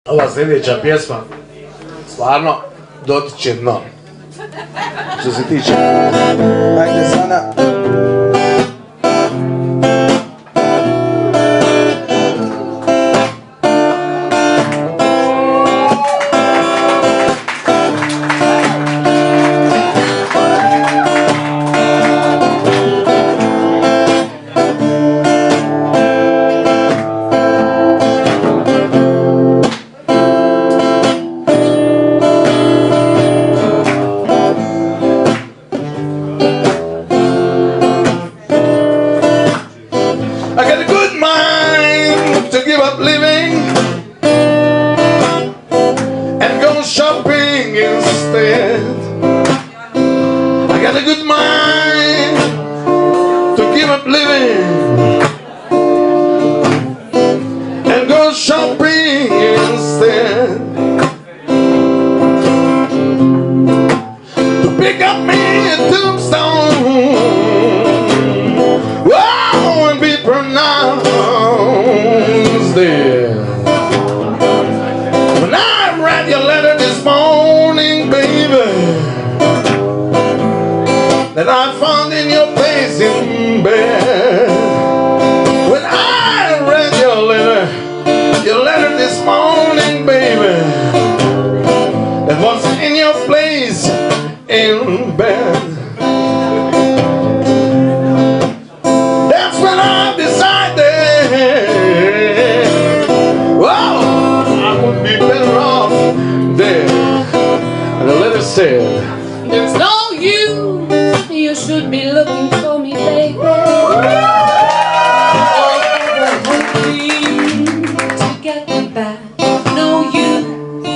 Ova sljedeća pjesma stvarno dotiče dno. Što se tiče. Ajde sada. I got a good mind to give up living and go shopping instead. To pick up me a tombstone, wow, and be pronounced dead. When I read your letter this morning, baby, that I found in your place in bed. When I read your letter this morning, baby, that was in your place in bed. That's when I decided, well, I would be better off dead. And the letter said, there's no use, you should be looking for me, baby. Hoping to get me back. No use,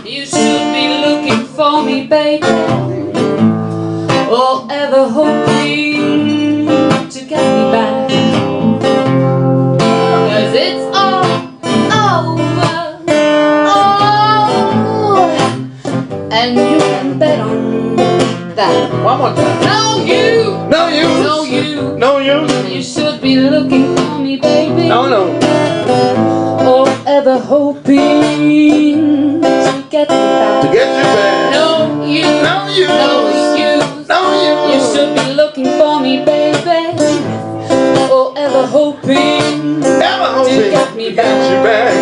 you should be looking for me, baby. Or ever hoping to get me back. 'Cause it's all over, oh, and you can bet on that. one more time. No, you should be looking for me, baby. No. Or ever hoping to get me back. To get you back. No, you should be looking for me, baby. Or ever hoping to get me back.